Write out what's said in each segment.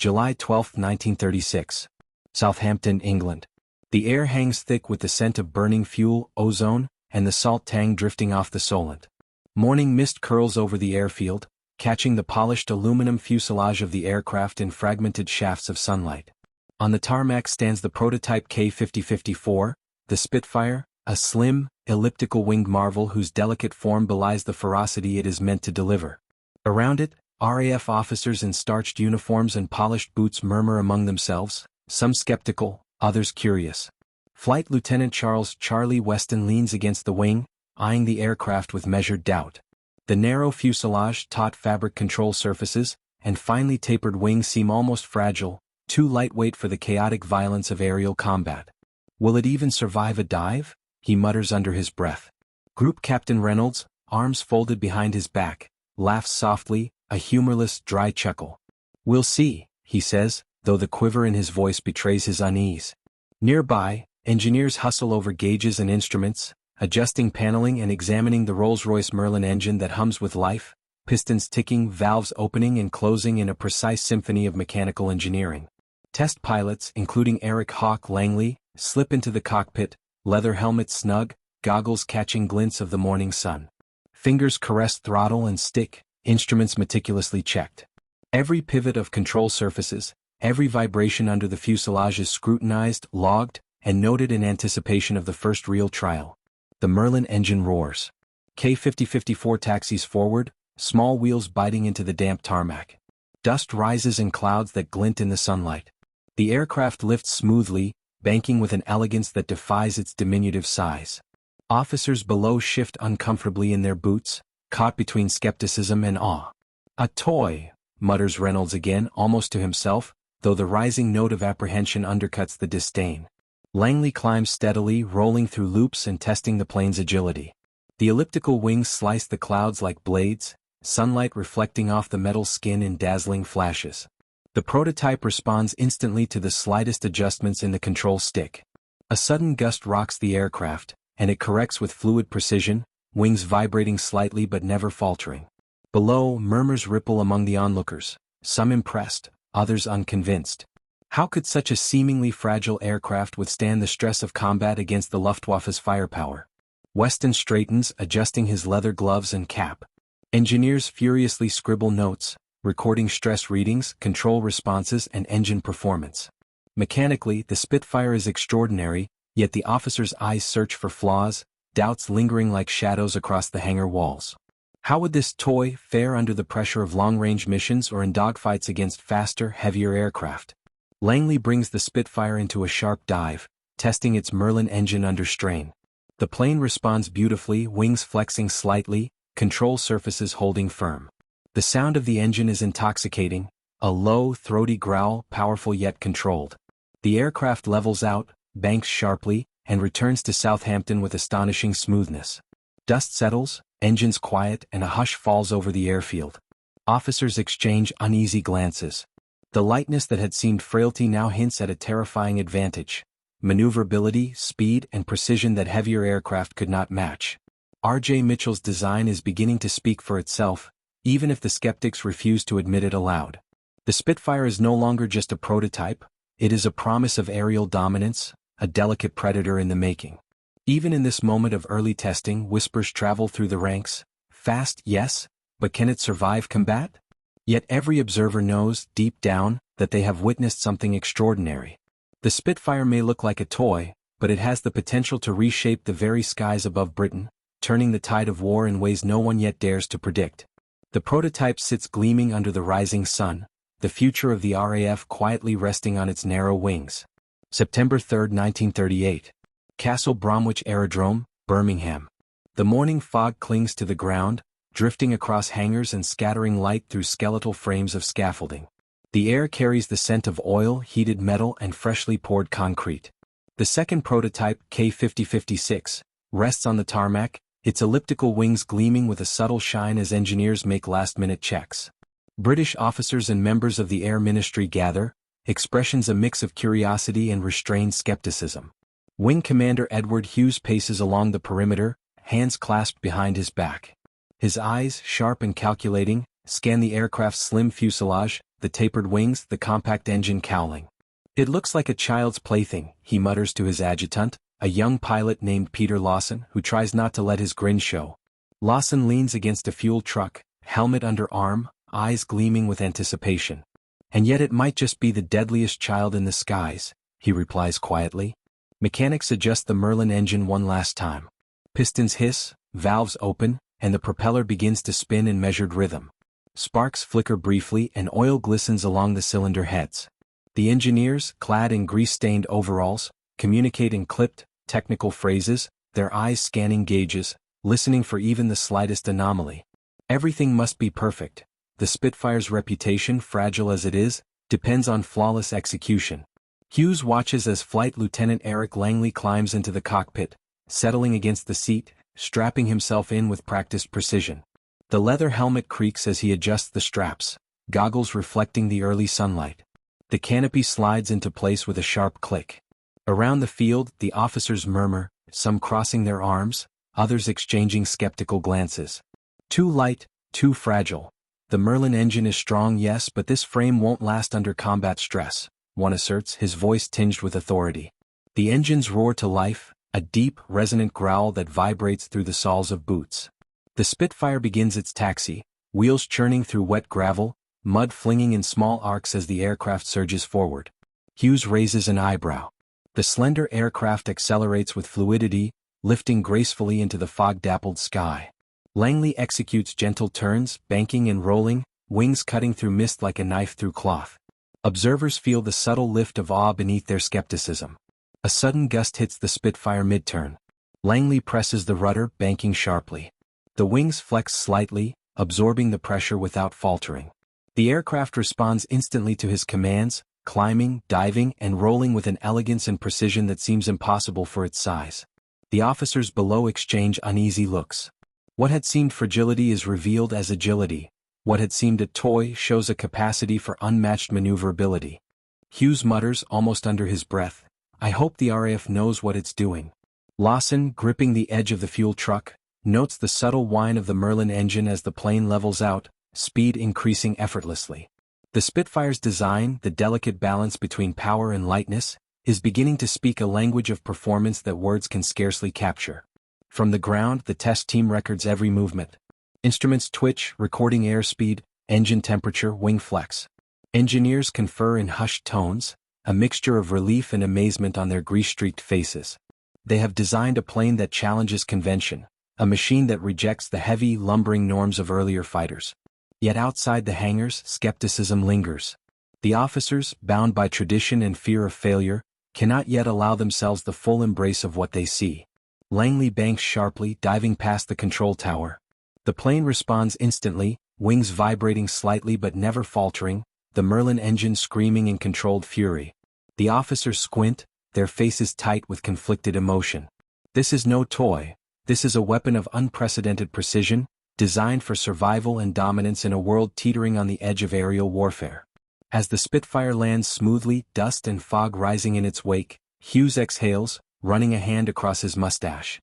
July 12, 1936. Southampton, England. The air hangs thick with the scent of burning fuel, ozone, and the salt tang drifting off the Solent. Morning mist curls over the airfield, catching the polished aluminum fuselage of the aircraft in fragmented shafts of sunlight. On the tarmac stands the prototype K-5054, the Spitfire, a slim, elliptical-winged marvel whose delicate form belies the ferocity it is meant to deliver. Around it, RAF officers in starched uniforms and polished boots murmur among themselves, some skeptical, others curious. Flight Lieutenant Charlie Weston leans against the wing, eyeing the aircraft with measured doubt. The narrow fuselage, taut fabric control surfaces, and finely tapered wings seem almost fragile, too lightweight for the chaotic violence of aerial combat. Will it even survive a dive? He mutters under his breath. Group Captain Reynolds, arms folded behind his back, laughs softly, a humorless, dry chuckle. We'll see, he says, though the quiver in his voice betrays his unease. Nearby, engineers hustle over gauges and instruments, adjusting paneling and examining the Rolls-Royce Merlin engine that hums with life, pistons ticking, valves opening and closing in a precise symphony of mechanical engineering. Test pilots, including Eric Hawk Langley, slip into the cockpit, leather helmets snug, goggles catching glints of the morning sun. Fingers caress throttle and stick, instruments meticulously checked. Every pivot of control surfaces, every vibration under the fuselage is scrutinized, logged, and noted in anticipation of the first real trial. The Merlin engine roars. K-5054 taxis forward, small wheels biting into the damp tarmac. Dust rises in clouds that glint in the sunlight. The aircraft lifts smoothly, banking with an elegance that defies its diminutive size. Officers below shift uncomfortably in their boots, caught between skepticism and awe. A toy, mutters Reynolds again, almost to himself, though the rising note of apprehension undercuts the disdain. Langley climbs steadily, rolling through loops and testing the plane's agility. The elliptical wings slice the clouds like blades, sunlight reflecting off the metal skin in dazzling flashes. The prototype responds instantly to the slightest adjustments in the control stick. A sudden gust rocks the aircraft, and it corrects with fluid precision, wings vibrating slightly but never faltering. Below, murmurs ripple among the onlookers, some impressed, others unconvinced. How could such a seemingly fragile aircraft withstand the stress of combat against the Luftwaffe's firepower? Weston straightens, adjusting his leather gloves and cap. Engineers furiously scribble notes, recording stress readings, control responses, and engine performance. Mechanically, the Spitfire is extraordinary, yet the officers' eyes search for flaws, doubts lingering like shadows across the hangar walls. How would this toy fare under the pressure of long-range missions or in dogfights against faster, heavier aircraft? Langley brings the Spitfire into a sharp dive, testing its Merlin engine under strain. The plane responds beautifully, wings flexing slightly, control surfaces holding firm. The sound of the engine is intoxicating, a low, throaty growl, powerful yet controlled. The aircraft levels out, banks sharply, and returns to Southampton with astonishing smoothness. Dust settles, engines quiet, and a hush falls over the airfield. Officers exchange uneasy glances. The lightness that had seemed frailty now hints at a terrifying advantage. Maneuverability, speed, and precision that heavier aircraft could not match. R.J. Mitchell's design is beginning to speak for itself, even if the skeptics refuse to admit it aloud. The Spitfire is no longer just a prototype, it is a promise of aerial dominance, a delicate predator in the making. Even in this moment of early testing, whispers travel through the ranks. Fast, yes, but can it survive combat? Yet every observer knows, deep down, that they have witnessed something extraordinary. The Spitfire may look like a toy, but it has the potential to reshape the very skies above Britain, turning the tide of war in ways no one yet dares to predict. The prototype sits gleaming under the rising sun, the future of the RAF quietly resting on its narrow wings. September 3, 1938. Castle Bromwich Aerodrome, Birmingham. The morning fog clings to the ground, drifting across hangars and scattering light through skeletal frames of scaffolding. The air carries the scent of oil, heated metal, and freshly poured concrete. The second prototype, K-5056, rests on the tarmac, its elliptical wings gleaming with a subtle shine as engineers make last-minute checks. British officers and members of the Air Ministry gather, expressions a mix of curiosity and restrained skepticism. Wing Commander Edward Hughes paces along the perimeter, hands clasped behind his back. His eyes, sharp and calculating, scan the aircraft's slim fuselage, the tapered wings, the compact engine cowling. "It looks like a child's plaything," he mutters to his adjutant, a young pilot named Peter Lawson, who tries not to let his grin show. Lawson leans against a fuel truck, helmet under arm, eyes gleaming with anticipation. "And yet it might just be the deadliest child in the skies," he replies quietly. Mechanics adjust the Merlin engine one last time. Pistons hiss, valves open, and the propeller begins to spin in measured rhythm. Sparks flicker briefly and oil glistens along the cylinder heads. The engineers, clad in grease-stained overalls, communicate in clipped, technical phrases, their eyes scanning gauges, listening for even the slightest anomaly. Everything must be perfect. The Spitfire's reputation, fragile as it is, depends on flawless execution. Hughes watches as Flight Lieutenant Eric Langley climbs into the cockpit, settling against the seat, strapping himself in with practiced precision. The leather helmet creaks as he adjusts the straps, goggles reflecting the early sunlight. The canopy slides into place with a sharp click. Around the field, the officers murmur, some crossing their arms, others exchanging skeptical glances. "Too light, too fragile. The Merlin engine is strong, yes, but this frame won't last under combat stress," one asserts, his voice tinged with authority. The engines roar to life, a deep, resonant growl that vibrates through the soles of boots. The Spitfire begins its taxi, wheels churning through wet gravel, mud flinging in small arcs as the aircraft surges forward. Hughes raises an eyebrow. The slender aircraft accelerates with fluidity, lifting gracefully into the fog-dappled sky. Langley executes gentle turns, banking and rolling, wings cutting through mist like a knife through cloth. Observers feel the subtle lift of awe beneath their skepticism. A sudden gust hits the Spitfire mid-turn. Langley presses the rudder, banking sharply. The wings flex slightly, absorbing the pressure without faltering. The aircraft responds instantly to his commands, climbing, diving, and rolling with an elegance and precision that seems impossible for its size. The officers below exchange uneasy looks. What had seemed fragility is revealed as agility. What had seemed a toy shows a capacity for unmatched maneuverability. Hughes mutters, almost under his breath, "I hope the RAF knows what it's doing." Lawson, gripping the edge of the fuel truck, notes the subtle whine of the Merlin engine as the plane levels out, speed increasing effortlessly. The Spitfire's design, the delicate balance between power and lightness, is beginning to speak a language of performance that words can scarcely capture. From the ground, the test team records every movement. Instruments twitch, recording airspeed, engine temperature, wing flex. Engineers confer in hushed tones, a mixture of relief and amazement on their grease-streaked faces. They have designed a plane that challenges convention, a machine that rejects the heavy, lumbering norms of earlier fighters. Yet outside the hangars, skepticism lingers. The officers, bound by tradition and fear of failure, cannot yet allow themselves the full embrace of what they see. Langley banks sharply, diving past the control tower. The plane responds instantly, wings vibrating slightly but never faltering, the Merlin engine screaming in controlled fury. The officers squint, their faces tight with conflicted emotion. This is no toy. This is a weapon of unprecedented precision, designed for survival and dominance in a world teetering on the edge of aerial warfare. As the Spitfire lands smoothly, dust and fog rising in its wake, Hughes exhales, running a hand across his mustache.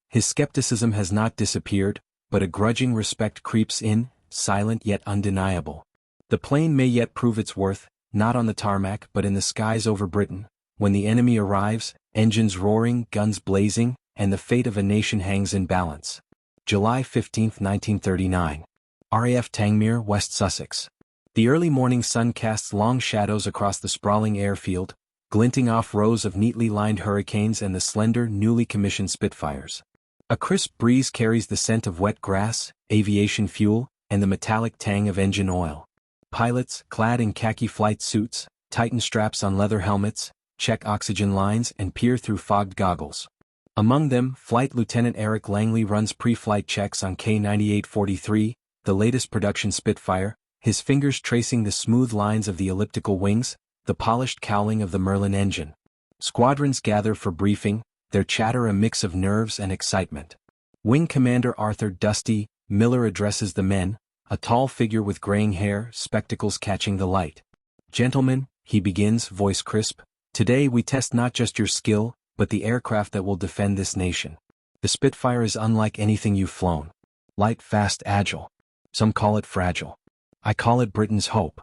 His skepticism has not disappeared, but a grudging respect creeps in, silent yet undeniable. The plane may yet prove its worth, not on the tarmac but in the skies over Britain, when the enemy arrives, engines roaring, guns blazing, and the fate of a nation hangs in balance. July 15, 1939. RAF Tangmere, West Sussex. The early morning sun casts long shadows across the sprawling airfield, glinting off rows of neatly lined Hurricanes and the slender, newly commissioned Spitfires. A crisp breeze carries the scent of wet grass, aviation fuel, and the metallic tang of engine oil. Pilots, clad in khaki flight suits, tighten straps on leather helmets, check oxygen lines and peer through fogged goggles. Among them, Flight Lieutenant Eric Langley runs pre-flight checks on K-9843, the latest production Spitfire, his fingers tracing the smooth lines of the elliptical wings, the polished cowling of the Merlin engine. Squadrons gather for briefing, their chatter a mix of nerves and excitement. Wing Commander Arthur "Dusty" Miller addresses the men, a tall figure with graying hair, spectacles catching the light. "Gentlemen," he begins, voice crisp, "today we test not just your skill, but the aircraft that will defend this nation. The Spitfire is unlike anything you've flown. Light, fast, agile. Some call it fragile. I call it Britain's hope."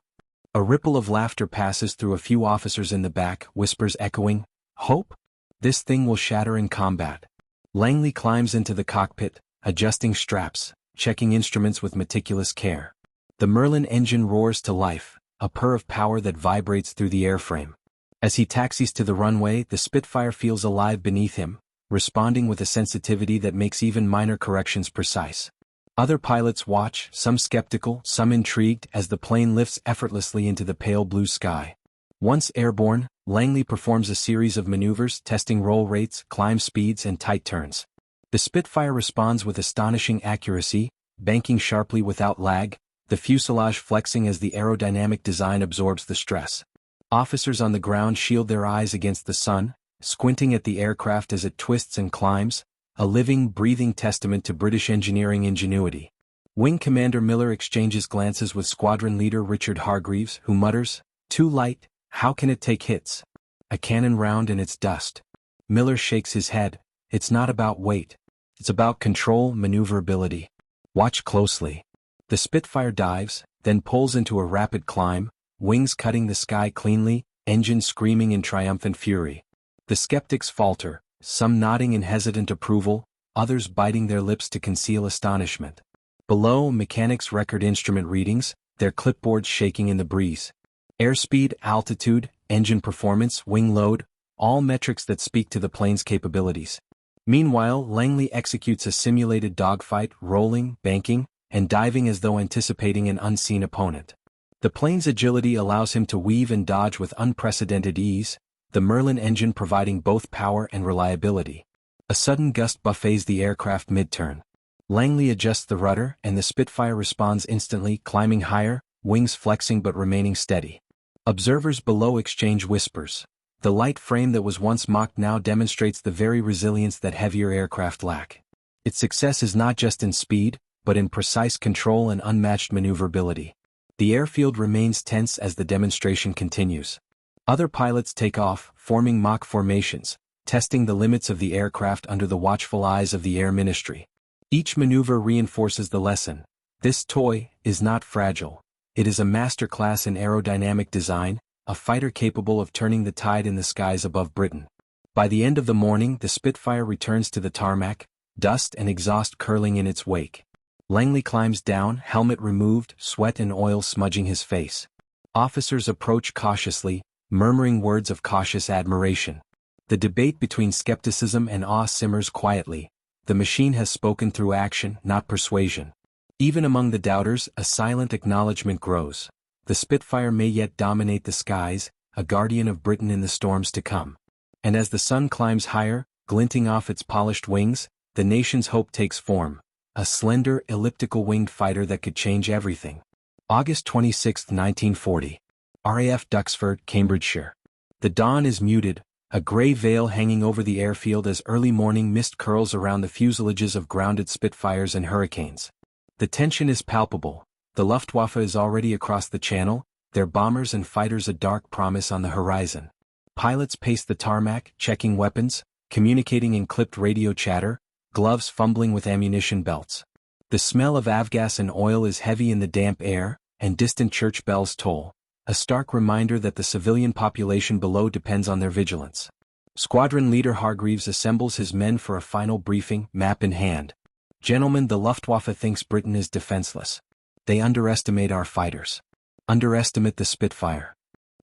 A ripple of laughter passes through a few officers in the back, whispers echoing, "Hope? This thing will shatter in combat." Langley climbs into the cockpit, adjusting straps, checking instruments with meticulous care. The Merlin engine roars to life, a purr of power that vibrates through the airframe. As he taxis to the runway, the Spitfire feels alive beneath him, responding with a sensitivity that makes even minor corrections precise. Other pilots watch, some skeptical, some intrigued, as the plane lifts effortlessly into the pale blue sky. Once airborne, Langley performs a series of maneuvers, testing roll rates, climb speeds, and tight turns. The Spitfire responds with astonishing accuracy, banking sharply without lag, the fuselage flexing as the aerodynamic design absorbs the stress. Officers on the ground shield their eyes against the sun, squinting at the aircraft as it twists and climbs, a living, breathing testament to British engineering ingenuity. Wing Commander Miller exchanges glances with Squadron Leader Richard Hargreaves, who mutters, "Too light, how can it take hits? A cannon round and it's dust." Miller shakes his head, "It's not about weight. It's about control, maneuverability. Watch closely." The Spitfire dives, then pulls into a rapid climb, wings cutting the sky cleanly, engine screaming in triumphant fury. The skeptics falter, some nodding in hesitant approval, others biting their lips to conceal astonishment. Below, mechanics record instrument readings, their clipboards shaking in the breeze. Airspeed, altitude, engine performance, wing load, all metrics that speak to the plane's capabilities. Meanwhile, Langley executes a simulated dogfight, rolling, banking, and diving as though anticipating an unseen opponent. The plane's agility allows him to weave and dodge with unprecedented ease, the Merlin engine providing both power and reliability. A sudden gust buffets the aircraft mid-turn. Langley adjusts the rudder, and the Spitfire responds instantly, climbing higher, wings flexing but remaining steady. Observers below exchange whispers. The light frame that was once mocked now demonstrates the very resilience that heavier aircraft lack. Its success is not just in speed, but in precise control and unmatched maneuverability. The airfield remains tense as the demonstration continues. Other pilots take off, forming mock formations, testing the limits of the aircraft under the watchful eyes of the Air Ministry. Each maneuver reinforces the lesson. This toy is not fragile. It is a masterclass in aerodynamic design, a fighter capable of turning the tide in the skies above Britain. By the end of the morning, the Spitfire returns to the tarmac, dust and exhaust curling in its wake. Langley climbs down, helmet removed, sweat and oil smudging his face. Officers approach cautiously, murmuring words of cautious admiration. The debate between skepticism and awe simmers quietly. The machine has spoken through action, not persuasion. Even among the doubters, a silent acknowledgement grows. The Spitfire may yet dominate the skies, a guardian of Britain in the storms to come. And as the sun climbs higher, glinting off its polished wings, the nation's hope takes form. A slender, elliptical-winged fighter that could change everything. August 26, 1940. RAF Duxford, Cambridgeshire. The dawn is muted, a gray veil hanging over the airfield as early morning mist curls around the fuselages of grounded Spitfires and Hurricanes. The tension is palpable. The Luftwaffe is already across the channel, their bombers and fighters a dark promise on the horizon. Pilots pace the tarmac, checking weapons, communicating in clipped radio chatter, gloves fumbling with ammunition belts. The smell of avgas and oil is heavy in the damp air, and distant church bells toll, a stark reminder that the civilian population below depends on their vigilance. Squadron Leader Hargreaves assembles his men for a final briefing, map in hand. "Gentlemen, the Luftwaffe thinks Britain is defenseless. They underestimate our fighters. Underestimate the Spitfire."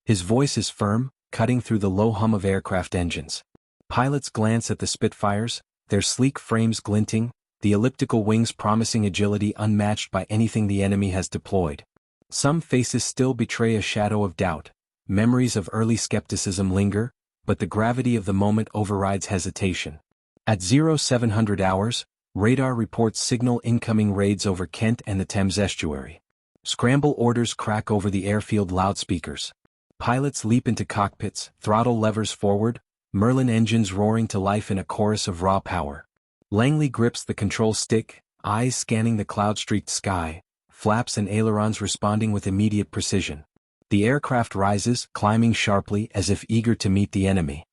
His voice is firm, cutting through the low hum of aircraft engines. Pilots glance at the Spitfires, their sleek frames glinting, the elliptical wings promising agility unmatched by anything the enemy has deployed. Some faces still betray a shadow of doubt, memories of early skepticism linger, but the gravity of the moment overrides hesitation. At 0700 hours, radar reports signal incoming raids over Kent and the Thames estuary. Scramble orders crack over the airfield loudspeakers. Pilots leap into cockpits, throttle levers forward, Merlin engines roaring to life in a chorus of raw power. Langley grips the control stick, eyes scanning the cloud-streaked sky, flaps and ailerons responding with immediate precision. The aircraft rises, climbing sharply as if eager to meet the enemy.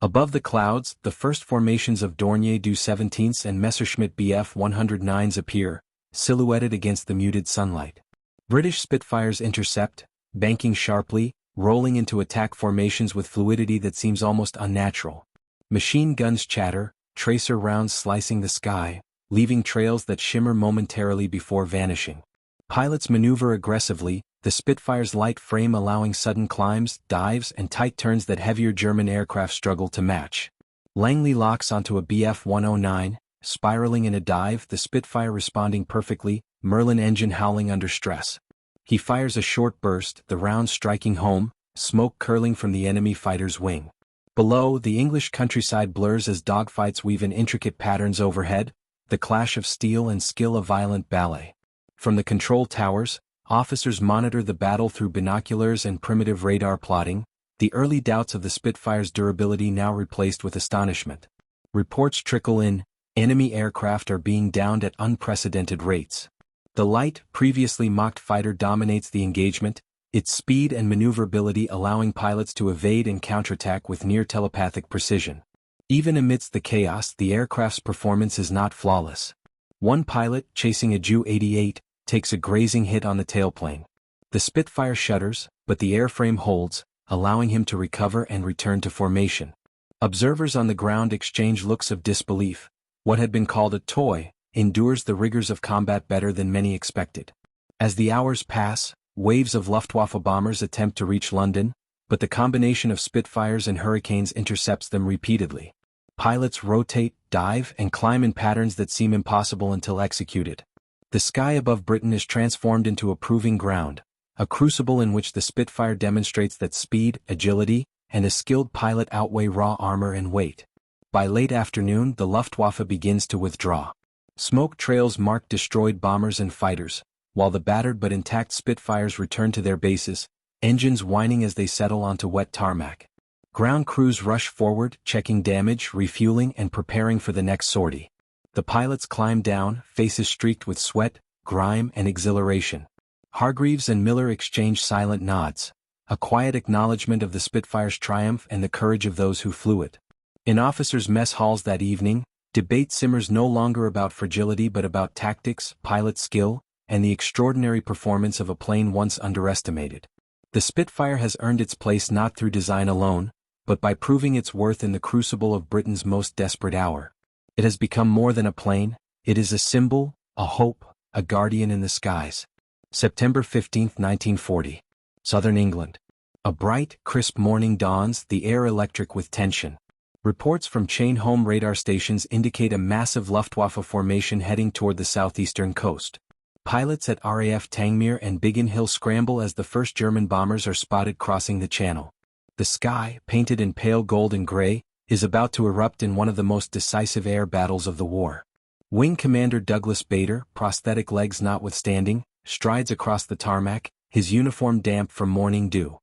Above the clouds, the first formations of Dornier Du 17s and Messerschmitt Bf 109s appear, silhouetted against the muted sunlight. British Spitfires intercept, banking sharply, rolling into attack formations with fluidity that seems almost unnatural. Machine guns chatter, tracer rounds slicing the sky, leaving trails that shimmer momentarily before vanishing. Pilots maneuver aggressively, the Spitfire's light frame allowing sudden climbs, dives, and tight turns that heavier German aircraft struggle to match. Langley locks onto a Bf-109, spiraling in a dive, the Spitfire responding perfectly, Merlin engine howling under stress. He fires a short burst, the round striking home, smoke curling from the enemy fighter's wing. Below, the English countryside blurs as dogfights weave in intricate patterns overhead, the clash of steel and skill a violent ballet. From the control towers, officers monitor the battle through binoculars and primitive radar plotting, the early doubts of the Spitfire's durability now replaced with astonishment. Reports trickle in, enemy aircraft are being downed at unprecedented rates. The light, previously mocked fighter dominates the engagement, its speed and maneuverability allowing pilots to evade and counterattack with near telepathic precision. Even amidst the chaos, the aircraft's performance is not flawless. One pilot, chasing a Ju-88, takes a grazing hit on the tailplane. The Spitfire shudders, but the airframe holds, allowing him to recover and return to formation. Observers on the ground exchange looks of disbelief. What had been called a toy endures the rigors of combat better than many expected. As the hours pass, waves of Luftwaffe bombers attempt to reach London, but the combination of Spitfires and Hurricanes intercepts them repeatedly. Pilots rotate, dive, and climb in patterns that seem impossible until executed. The sky above Britain is transformed into a proving ground, a crucible in which the Spitfire demonstrates that speed, agility, and a skilled pilot outweigh raw armor and weight. By late afternoon, the Luftwaffe begins to withdraw. Smoke trails mark destroyed bombers and fighters, while the battered but intact Spitfires return to their bases, engines whining as they settle onto wet tarmac. Ground crews rush forward, checking damage, refueling, and preparing for the next sortie. The pilots climb down, faces streaked with sweat, grime, and exhilaration. Hargreaves and Miller exchange silent nods, a quiet acknowledgement of the Spitfire's triumph and the courage of those who flew it. In officers' mess halls that evening, debate simmers no longer about fragility but about tactics, pilot skill, and the extraordinary performance of a plane once underestimated. The Spitfire has earned its place not through design alone, but by proving its worth in the crucible of Britain's most desperate hour. It has become more than a plane, it is a symbol, a hope, a guardian in the skies. September 15, 1940. Southern England. A bright, crisp morning dawns, the air electric with tension. Reports from chain home radar stations indicate a massive Luftwaffe formation heading toward the southeastern coast. Pilots at RAF Tangmere and Biggin Hill scramble as the first German bombers are spotted crossing the channel. The sky, painted in pale gold and gray, is about to erupt in one of the most decisive air battles of the war. Wing Commander Douglas Bader, prosthetic legs notwithstanding, strides across the tarmac, his uniform damp from morning dew.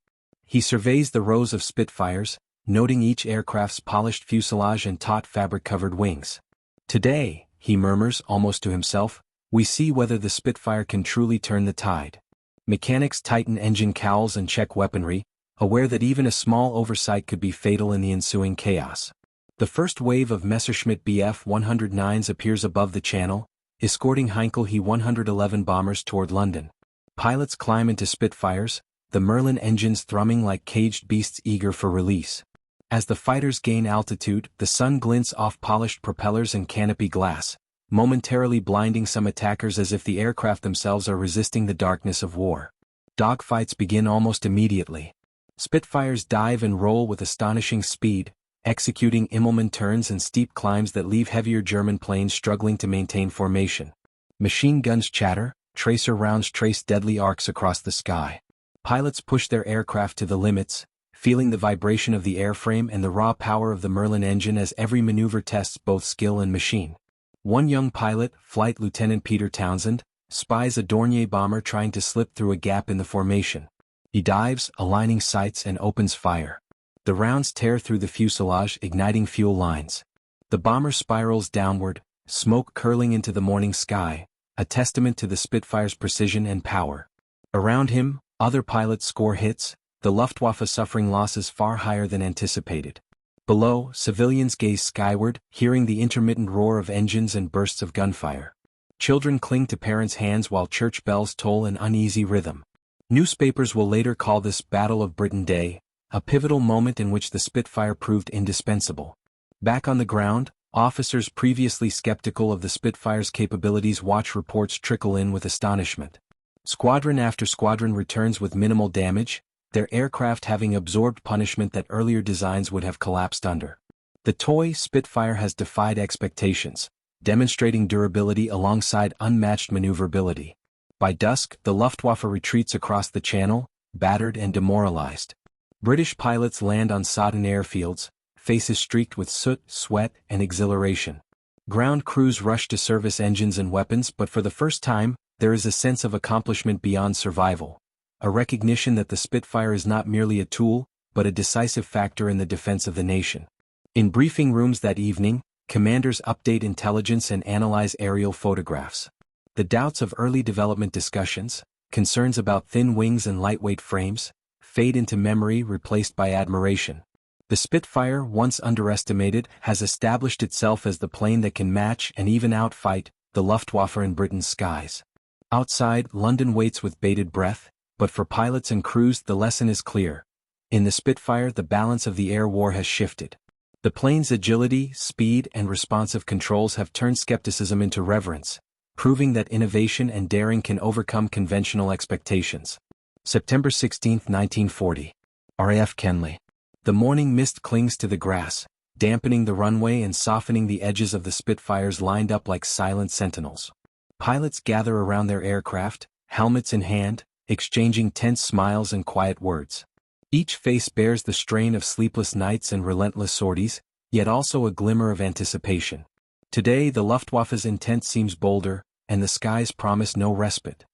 He surveys the rows of Spitfires, noting each aircraft's polished fuselage and taut fabric-covered wings. Today, he murmurs almost to himself, we see whether the Spitfire can truly turn the tide. Mechanics tighten engine cowls and check weaponry, aware that even a small oversight could be fatal in the ensuing chaos. The first wave of Messerschmitt Bf-109s appears above the channel, escorting Heinkel He-111 bombers toward London. Pilots climb into Spitfires, the Merlin engines thrumming like caged beasts eager for release. As the fighters gain altitude, the sun glints off polished propellers and canopy glass, momentarily blinding some attackers as if the aircraft themselves are resisting the darkness of war. Dogfights begin almost immediately. Spitfires dive and roll with astonishing speed, executing Immelmann turns and steep climbs that leave heavier German planes struggling to maintain formation. Machine guns chatter, tracer rounds trace deadly arcs across the sky. Pilots push their aircraft to the limits, feeling the vibration of the airframe and the raw power of the Merlin engine as every maneuver tests both skill and machine. One young pilot, Flight Lieutenant Peter Townsend, spies a Dornier bomber trying to slip through a gap in the formation. He dives, aligning sights, and opens fire. The rounds tear through the fuselage, igniting fuel lines. The bomber spirals downward, smoke curling into the morning sky, a testament to the Spitfire's precision and power. Around him, other pilots score hits, the Luftwaffe suffering losses far higher than anticipated. Below, civilians gaze skyward, hearing the intermittent roar of engines and bursts of gunfire. Children cling to parents' hands while church bells toll an uneasy rhythm. Newspapers will later call this Battle of Britain Day, a pivotal moment in which the Spitfire proved indispensable. Back on the ground, officers previously skeptical of the Spitfire's capabilities watch reports trickle in with astonishment. Squadron after squadron returns with minimal damage, their aircraft having absorbed punishment that earlier designs would have collapsed under. The toy Spitfire has defied expectations, demonstrating durability alongside unmatched maneuverability. By dusk, the Luftwaffe retreats across the Channel, battered and demoralized. British pilots land on sodden airfields, faces streaked with soot, sweat, and exhilaration. Ground crews rush to service engines and weapons, but for the first time, there is a sense of accomplishment beyond survival. A recognition that the Spitfire is not merely a tool, but a decisive factor in the defense of the nation. In briefing rooms that evening, commanders update intelligence and analyze aerial photographs. The doubts of early development discussions, concerns about thin wings and lightweight frames, fade into memory replaced by admiration. The Spitfire, once underestimated, has established itself as the plane that can match and even outfight the Luftwaffe in Britain's skies. Outside, London waits with bated breath, but for pilots and crews the lesson is clear. In the Spitfire, the balance of the air war has shifted. The plane's agility, speed, and responsive controls have turned skepticism into reverence, proving that innovation and daring can overcome conventional expectations. September 16, 1940. RAF Kenley. The morning mist clings to the grass, dampening the runway and softening the edges of the Spitfires lined up like silent sentinels. Pilots gather around their aircraft, helmets in hand, exchanging tense smiles and quiet words. Each face bears the strain of sleepless nights and relentless sorties, yet also a glimmer of anticipation. Today the Luftwaffe's intent seems bolder, and the skies promise no respite.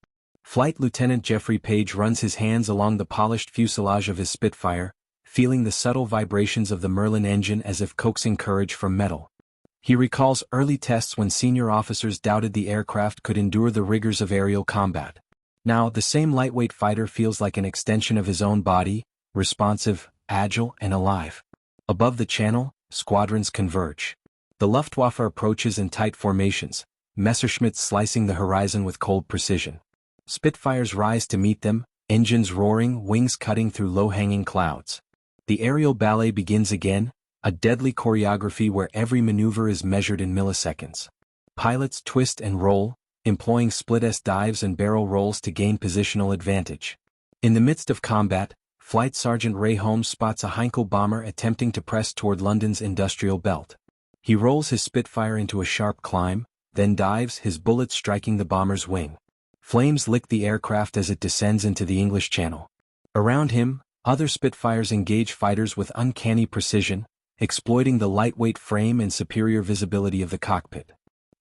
Flight Lieutenant Geoffrey Page runs his hands along the polished fuselage of his Spitfire, feeling the subtle vibrations of the Merlin engine as if coaxing courage from metal. He recalls early tests when senior officers doubted the aircraft could endure the rigors of aerial combat. Now the same lightweight fighter feels like an extension of his own body, responsive, agile, and alive. Above the Channel, squadrons converge. The Luftwaffe approaches in tight formations, Messerschmitts slicing the horizon with cold precision. Spitfires rise to meet them, engines roaring, wings cutting through low-hanging clouds. The aerial ballet begins again, a deadly choreography where every maneuver is measured in milliseconds. Pilots twist and roll, employing split-S dives and barrel rolls to gain positional advantage. In the midst of combat, Flight Sergeant Ray Holmes spots a Heinkel bomber attempting to press toward London's industrial belt. He rolls his Spitfire into a sharp climb, then dives, his bullet striking the bomber's wing. Flames lick the aircraft as it descends into the English Channel. Around him, other Spitfires engage fighters with uncanny precision, exploiting the lightweight frame and superior visibility of the cockpit.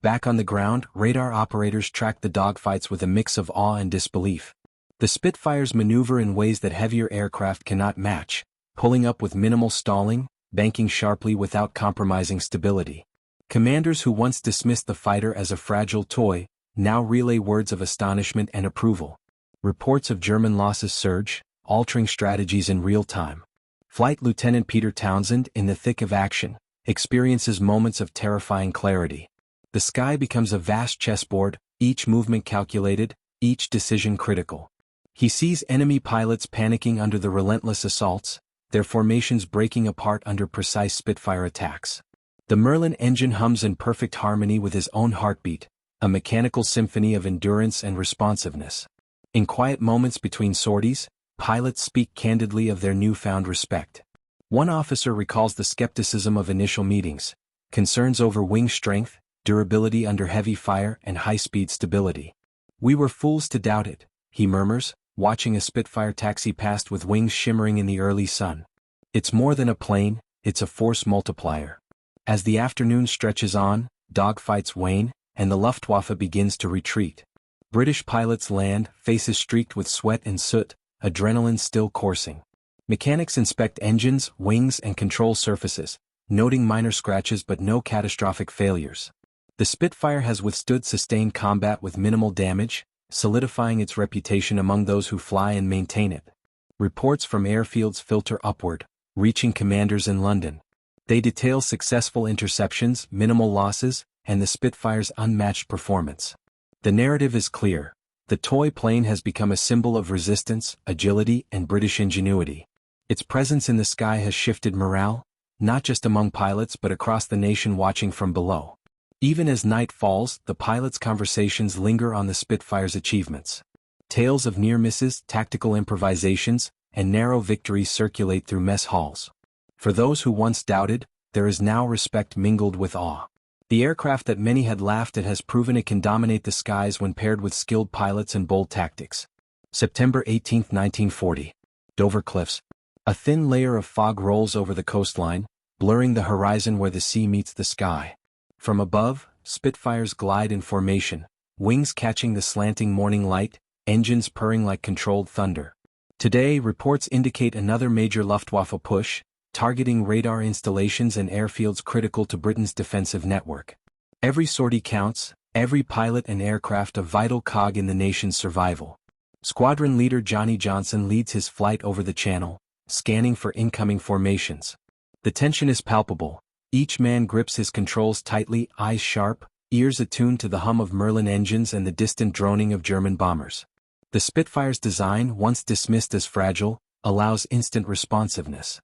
Back on the ground, radar operators track the dogfights with a mix of awe and disbelief. The Spitfires maneuver in ways that heavier aircraft cannot match, pulling up with minimal stalling, banking sharply without compromising stability. Commanders who once dismissed the fighter as a fragile toy, now relay words of astonishment and approval. Reports of German losses surge, altering strategies in real time. Flight Lieutenant Peter Townsend, in the thick of action, experiences moments of terrifying clarity. The sky becomes a vast chessboard, each movement calculated, each decision critical. He sees enemy pilots panicking under the relentless assaults, their formations breaking apart under precise Spitfire attacks. The Merlin engine hums in perfect harmony with his own heartbeat, a mechanical symphony of endurance and responsiveness. In quiet moments between sorties, pilots speak candidly of their newfound respect. One officer recalls the skepticism of initial meetings, concerns over wing strength, durability under heavy fire, and high-speed stability. "We were fools to doubt it," he murmurs, watching a Spitfire taxi past with wings shimmering in the early sun. "It's more than a plane, it's a force multiplier." As the afternoon stretches on, dogfights wane, and the Luftwaffe begins to retreat. British pilots land, faces streaked with sweat and soot, adrenaline still coursing. Mechanics inspect engines, wings, and control surfaces, noting minor scratches but no catastrophic failures. The Spitfire has withstood sustained combat with minimal damage, solidifying its reputation among those who fly and maintain it. Reports from airfields filter upward, reaching commanders in London. They detail successful interceptions, minimal losses, and the Spitfire's unmatched performance. The narrative is clear. The toy plane has become a symbol of resistance, agility, and British ingenuity. Its presence in the sky has shifted morale, not just among pilots but across the nation watching from below. Even as night falls, the pilots' conversations linger on the Spitfire's achievements. Tales of near misses, tactical improvisations, and narrow victories circulate through mess halls. For those who once doubted, there is now respect mingled with awe. The aircraft that many had laughed at has proven it can dominate the skies when paired with skilled pilots and bold tactics. September 18, 1940. Dover Cliffs. A thin layer of fog rolls over the coastline, blurring the horizon where the sea meets the sky. From above, Spitfires glide in formation, wings catching the slanting morning light, engines purring like controlled thunder. Today, reports indicate another major Luftwaffe push, targeting radar installations and airfields critical to Britain's defensive network. Every sortie counts, every pilot and aircraft a vital cog in the nation's survival. Squadron leader Johnny Johnson leads his flight over the channel, scanning for incoming formations. The tension is palpable. Each man grips his controls tightly, eyes sharp, ears attuned to the hum of Merlin engines and the distant droning of German bombers. The Spitfire's design, once dismissed as fragile, allows instant responsiveness.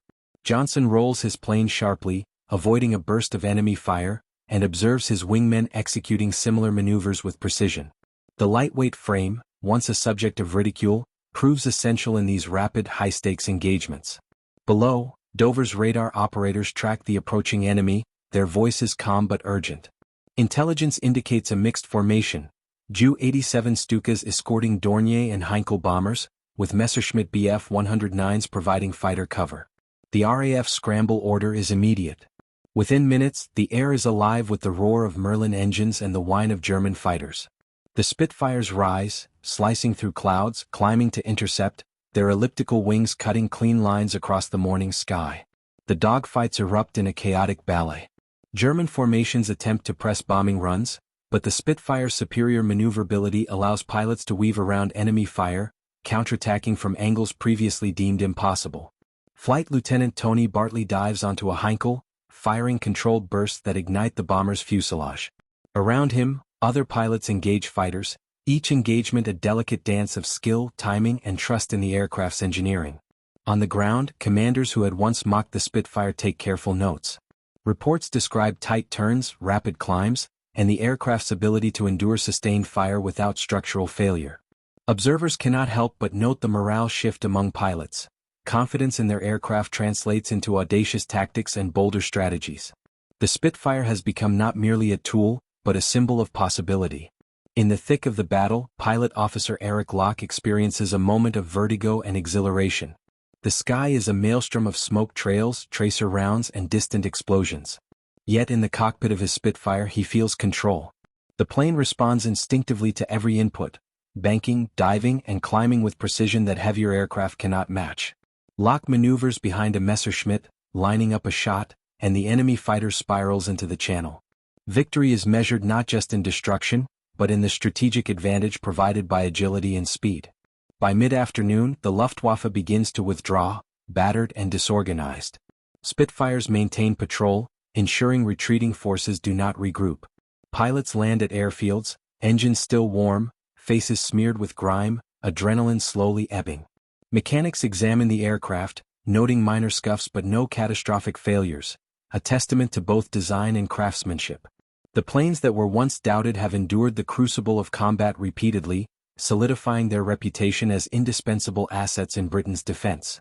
Johnson rolls his plane sharply, avoiding a burst of enemy fire, and observes his wingmen executing similar maneuvers with precision. The lightweight frame, once a subject of ridicule, proves essential in these rapid, high-stakes engagements. Below, Dover's radar operators track the approaching enemy, their voices calm but urgent. Intelligence indicates a mixed formation, Ju-87 Stukas escorting Dornier and Heinkel bombers, with Messerschmitt Bf 109s providing fighter cover. The RAF scramble order is immediate. Within minutes, the air is alive with the roar of Merlin engines and the whine of German fighters. The Spitfires rise, slicing through clouds, climbing to intercept, their elliptical wings cutting clean lines across the morning sky. The dogfights erupt in a chaotic ballet. German formations attempt to press bombing runs, but the Spitfire's superior maneuverability allows pilots to weave around enemy fire, counterattacking from angles previously deemed impossible. Flight Lieutenant Tony Bartley dives onto a Heinkel, firing controlled bursts that ignite the bomber's fuselage. Around him, other pilots engage fighters, each engagement a delicate dance of skill, timing, and trust in the aircraft's engineering. On the ground, commanders who had once mocked the Spitfire take careful notes. Reports describe tight turns, rapid climbs, and the aircraft's ability to endure sustained fire without structural failure. Observers cannot help but note the morale shift among pilots. Confidence in their aircraft translates into audacious tactics and bolder strategies. The Spitfire has become not merely a tool, but a symbol of possibility. In the thick of the battle, Pilot Officer Eric Locke experiences a moment of vertigo and exhilaration. The sky is a maelstrom of smoke trails, tracer rounds, and distant explosions. Yet in the cockpit of his Spitfire he feels control. The plane responds instinctively to every input, banking, diving, and climbing with precision that heavier aircraft cannot match. Locke maneuvers behind a Messerschmitt, lining up a shot, and the enemy fighter spirals into the channel. Victory is measured not just in destruction, but in the strategic advantage provided by agility and speed. By mid-afternoon, the Luftwaffe begins to withdraw, battered and disorganized. Spitfires maintain patrol, ensuring retreating forces do not regroup. Pilots land at airfields, engines still warm, faces smeared with grime, adrenaline slowly ebbing. Mechanics examine the aircraft, noting minor scuffs but no catastrophic failures, a testament to both design and craftsmanship. The planes that were once doubted have endured the crucible of combat repeatedly, solidifying their reputation as indispensable assets in Britain's defense.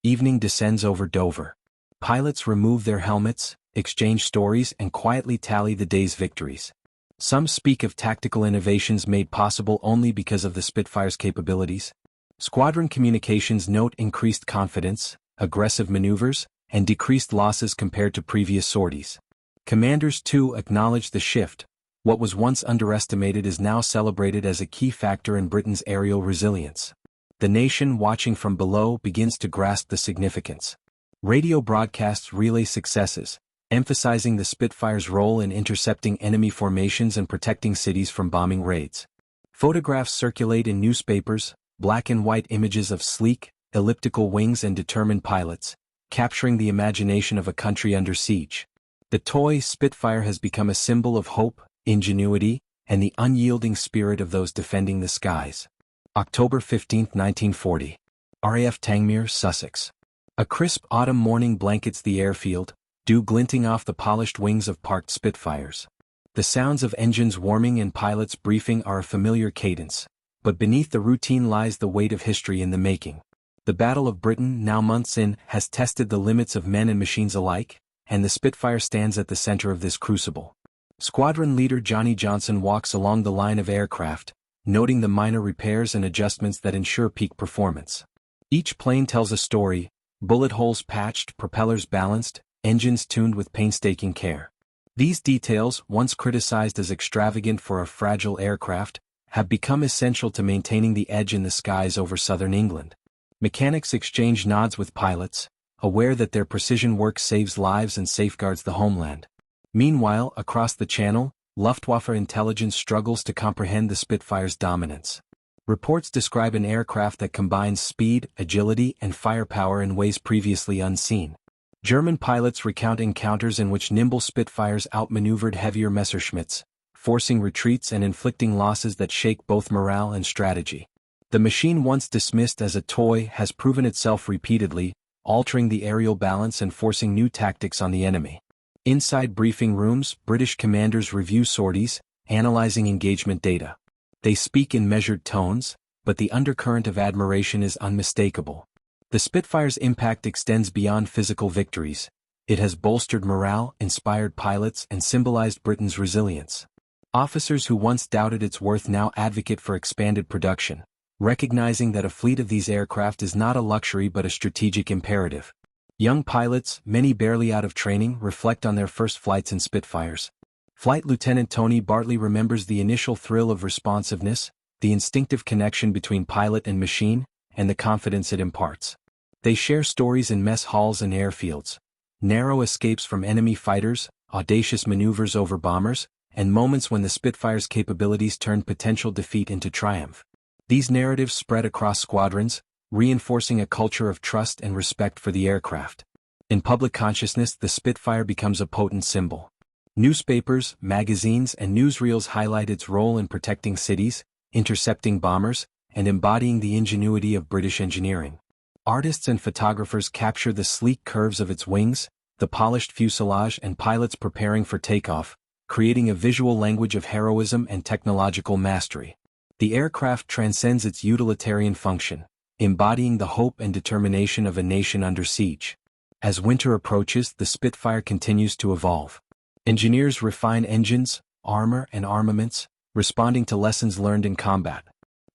Evening descends over Dover. Pilots remove their helmets, exchange stories, and quietly tally the day's victories. Some speak of tactical innovations made possible only because of the Spitfire's capabilities. Squadron communications note increased confidence, aggressive maneuvers, and decreased losses compared to previous sorties. Commanders too acknowledge the shift. What was once underestimated is now celebrated as a key factor in Britain's aerial resilience. The nation watching from below begins to grasp the significance. Radio broadcasts relay successes, emphasizing the Spitfire's role in intercepting enemy formations and protecting cities from bombing raids. Photographs circulate in newspapers, black and white images of sleek, elliptical wings and determined pilots, capturing the imagination of a country under siege. The toy Spitfire has become a symbol of hope, ingenuity, and the unyielding spirit of those defending the skies. October 15, 1940. RAF Tangmere, Sussex. A crisp autumn morning blankets the airfield, dew glinting off the polished wings of parked Spitfires. The sounds of engines warming and pilots briefing are a familiar cadence, but beneath the routine lies the weight of history in the making. The Battle of Britain, now months in, has tested the limits of men and machines alike, and the Spitfire stands at the center of this crucible. Squadron leader Johnny Johnson walks along the line of aircraft, noting the minor repairs and adjustments that ensure peak performance. Each plane tells a story, bullet holes patched, propellers balanced, engines tuned with painstaking care. These details, once criticized as extravagant for a fragile aircraft, have become essential to maintaining the edge in the skies over southern England. Mechanics exchange nods with pilots, aware that their precision work saves lives and safeguards the homeland. Meanwhile, across the Channel, Luftwaffe intelligence struggles to comprehend the Spitfire's dominance. Reports describe an aircraft that combines speed, agility, and firepower in ways previously unseen. German pilots recount encounters in which nimble Spitfires outmaneuvered heavier Messerschmitts, forcing retreats and inflicting losses that shake both morale and strategy. The machine once dismissed as a toy has proven itself repeatedly, altering the aerial balance and forcing new tactics on the enemy. Inside briefing rooms, British commanders review sorties, analyzing engagement data. They speak in measured tones, but the undercurrent of admiration is unmistakable. The Spitfire's impact extends beyond physical victories. It has bolstered morale, inspired pilots, and symbolized Britain's resilience. Officers who once doubted its worth now advocate for expanded production, recognizing that a fleet of these aircraft is not a luxury but a strategic imperative. Young pilots, many barely out of training, reflect on their first flights in Spitfires. Flight Lieutenant Tony Bartley remembers the initial thrill of responsiveness, the instinctive connection between pilot and machine, and the confidence it imparts. They share stories in mess halls and airfields, narrow escapes from enemy fighters, audacious maneuvers over bombers, and moments when the Spitfire's capabilities turned potential defeat into triumph. These narratives spread across squadrons, reinforcing a culture of trust and respect for the aircraft. In public consciousness, the Spitfire becomes a potent symbol. Newspapers, magazines, and newsreels highlight its role in protecting cities, intercepting bombers, and embodying the ingenuity of British engineering. Artists and photographers capture the sleek curves of its wings, the polished fuselage, and pilots preparing for takeoff, creating a visual language of heroism and technological mastery. The aircraft transcends its utilitarian function, embodying the hope and determination of a nation under siege. As winter approaches, the Spitfire continues to evolve. Engineers refine engines, armor, and armaments, responding to lessons learned in combat.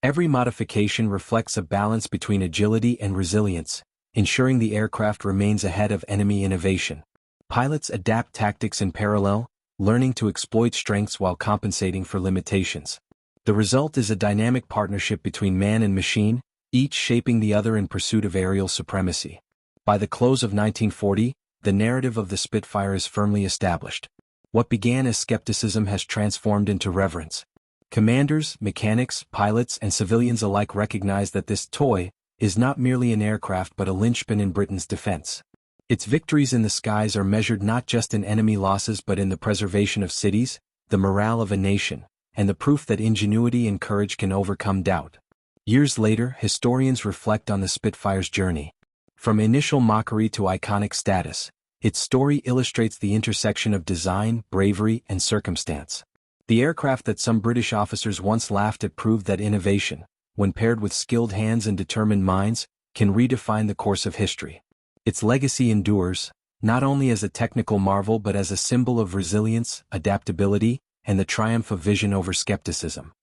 Every modification reflects a balance between agility and resilience, ensuring the aircraft remains ahead of enemy innovation. Pilots adapt tactics in parallel, learning to exploit strengths while compensating for limitations. The result is a dynamic partnership between man and machine, each shaping the other in pursuit of aerial supremacy. By the close of 1940, the narrative of the Spitfire is firmly established. What began as skepticism has transformed into reverence. Commanders, mechanics, pilots, and civilians alike recognize that this toy is not merely an aircraft but a linchpin in Britain's defense. Its victories in the skies are measured not just in enemy losses but in the preservation of cities, the morale of a nation, and the proof that ingenuity and courage can overcome doubt. Years later, historians reflect on the Spitfire's journey. From initial mockery to iconic status, its story illustrates the intersection of design, bravery, and circumstance. The aircraft that some British officers once laughed at proved that innovation, when paired with skilled hands and determined minds, can redefine the course of history. Its legacy endures, not only as a technical marvel but as a symbol of resilience, adaptability, and the triumph of vision over skepticism.